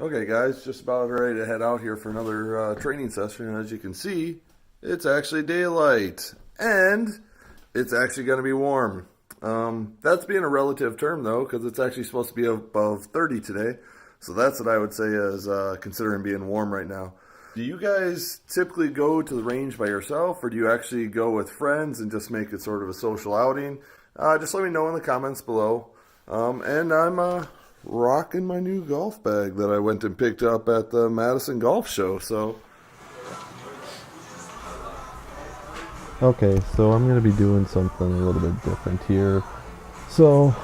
Okay guys, just about ready to head out here for another training session, and as you can see, it's actually daylight, and it's actually going to be warm. That's being a relative term though, because it's actually supposed to be above 30 today, so that's what I would say is considering being warm right now. Do you guys typically go to the range by yourself, or do you actually go with friends and just make it sort of a social outing? Just let me know in the comments below. And I'm rocking my new golf bag that I went and picked up at the Madison Golf Show. So okay, so I'm going to be doing something a little bit different here. So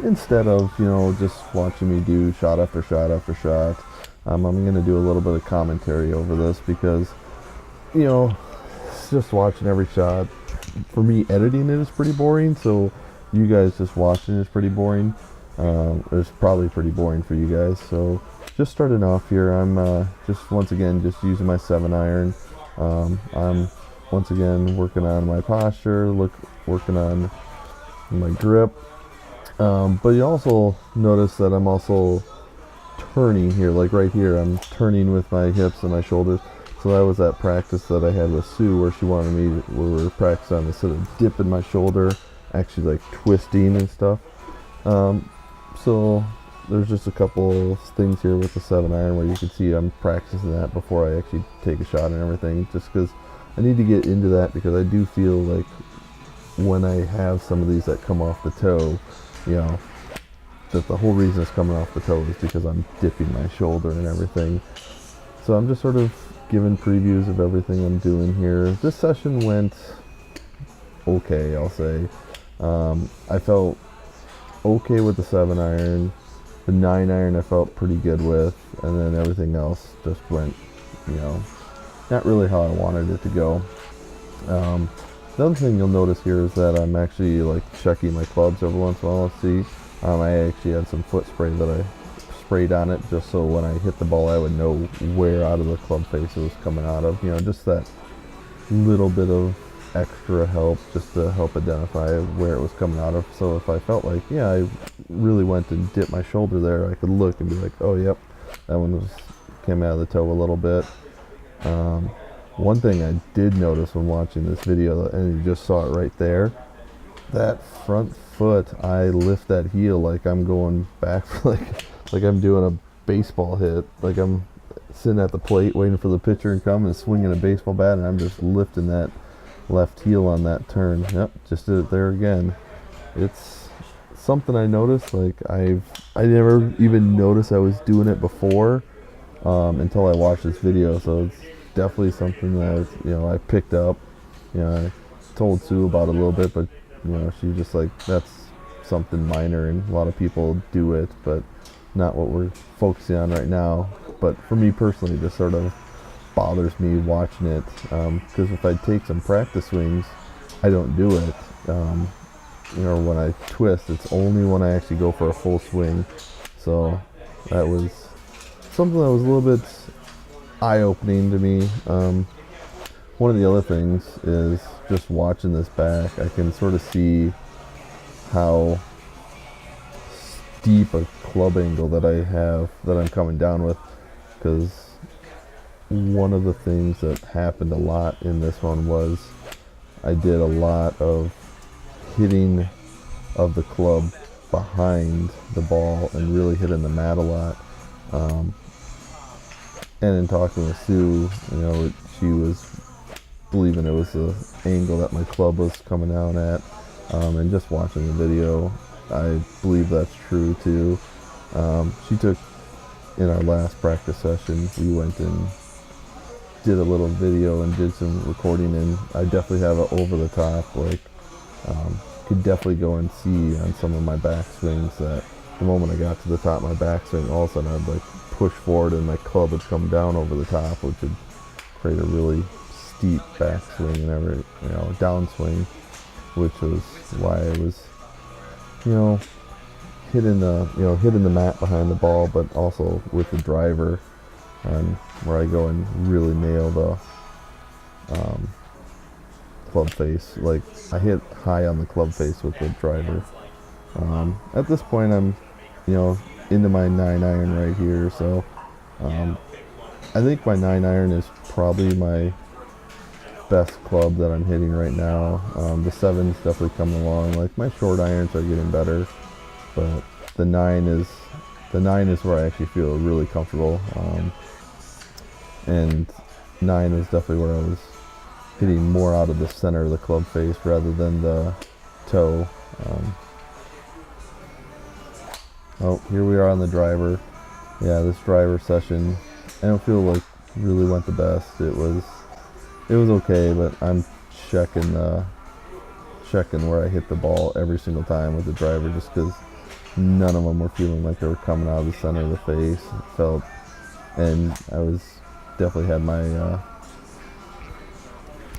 instead of, just watching me do shot after shot after shot, I'm going to do a little bit of commentary over this because, just watching every shot, for me, editing it is pretty boring. So you guys just watching is pretty boring. It's probably pretty boring for you guys. So just starting off here, I'm just once again just using my 7-iron. I'm once again working on my posture, working on my grip. But you also notice that I'm also turning here, like right here. I'm turning with my hips and my shoulders. So that was that practice that I had with Sue, where she wanted me, where we were practicing on instead of dipping my shoulder, actually like twisting and stuff. So there's just a couple things here with the 7-iron where you can see I'm practicing that before I actually take a shot and everything, just because I need to get into that, because I do feel like when I have some of these that come off the toe, that the whole reason it's coming off the toe is because I'm dipping my shoulder and everything. So I'm just sort of giving previews of everything I'm doing here. This session went okay, I'll say. I felt okay with the 7-iron. The 9-iron I felt pretty good with, and then everything else just went, not really how I wanted it to go. The other thing you'll notice here is that I'm actually like checking my clubs every once in a while. Let's see. I actually had some foot spray that I sprayed on it, just so when I hit the ball I would know where out of the club face it was coming out of. Just that little bit of extra help, just to help identify where it was coming out of. So if I felt like, I really went and dipped my shoulder there, I could look and be like, oh yep, that one came out of the toe a little bit. One thing I did notice when watching this video, and you just saw it right there, that front foot, I lift that heel like I'm going back for like I'm doing a baseball hit, like I'm sitting at the plate waiting for the pitcher to come and swinging a baseball bat, and I'm just lifting that left heel on that turn. Yep, just did it there again. It's something I noticed, like I never even noticed I was doing it before until I watched this video. So it's definitely something that I picked up. I told Sue about it a little bit, but she just like, that's something minor and a lot of people do it, but not what we're focusing on right now. But for me personally, this sort of bothers me watching it, because if I take some practice swings, I don't do it. When I twist, it's only when I actually go for a full swing. So that was something that was a little bit eye-opening to me. One of the other things is just watching this back, I can sort of see how steep a club angle that I have, that I'm coming down with, because one of the things that happened a lot in this one was I did a lot of hitting of the club behind the ball and really hitting the mat a lot. And in talking with Sue, she was believing it was the angle that my club was coming out at, and just watching the video, I believe that's true too. She took, in our last practice session, we went and did a little video and did some recording, and I definitely have it over the top, like could definitely go and see on some of my back swings that the moment I got to the top of my backswing, all of a sudden I'd like push forward and my club would come down over the top, which would create a really steep backswing and downswing, which was why I was, you know, hitting the mat behind the ball, but also with the driver, where I go and really nail the club face. Like, I hit high on the club face with the driver. At this point, I'm, into my 9-iron right here, so I think my 9-iron is probably my best club that I'm hitting right now. The 7's definitely coming along. Like, my short irons are getting better, but the 9 is where I actually feel really comfortable. And 9 is definitely where I was hitting more out of the center of the club face rather than the toe. Oh, here we are on the driver. Yeah, this driver session, I don't feel like really went the best. It was okay, but I'm checking where I hit the ball every single time with the driver, just because none of them were feeling like they were coming out of the center of the face. It felt, and I was definitely had my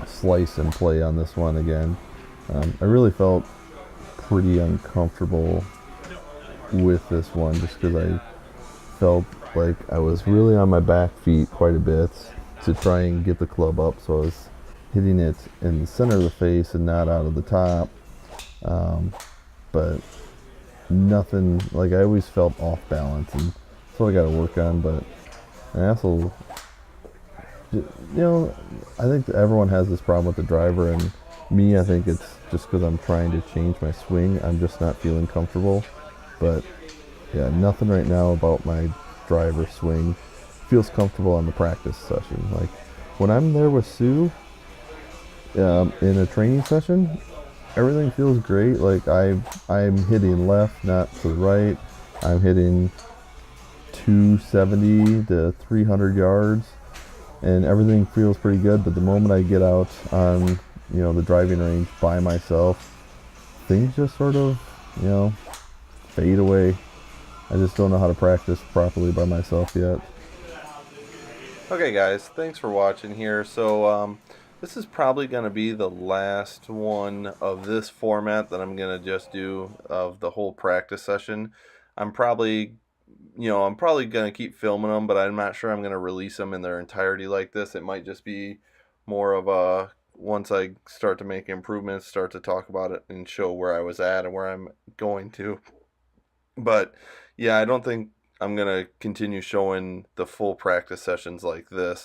slice and play on this one again. I really felt pretty uncomfortable with this one, just because I felt like I was really on my back feet quite a bit to try and get the club up, so I was hitting it in the center of the face and not out of the top. But nothing, like, I always felt off balance, and that's what I got to work on. But I also, I think that everyone has this problem with the driver, and me, I think it's just because I'm trying to change my swing. I'm just not feeling comfortable. But yeah, nothing right now about my driver swing feels comfortable on the practice session. Like, when I'm there with Sue in a training session, everything feels great. Like, I'm hitting left, not to the right. I'm hitting 270 to 300 yards, and everything feels pretty good. But the moment I get out on the driving range by myself, things just sort of fade away. I just don't know how to practice properly by myself yet. Okay, guys, thanks for watching here. So this is probably going to be the last one of this format that I'm going to just do of the whole practice session. I'm probably going to keep filming them, but I'm not sure I'm going to release them in their entirety like this. It might just be more of a, once I start to make improvements, start to talk about it and show where I was at and where I'm going to. But yeah, I don't think I'm going to continue showing the full practice sessions like this.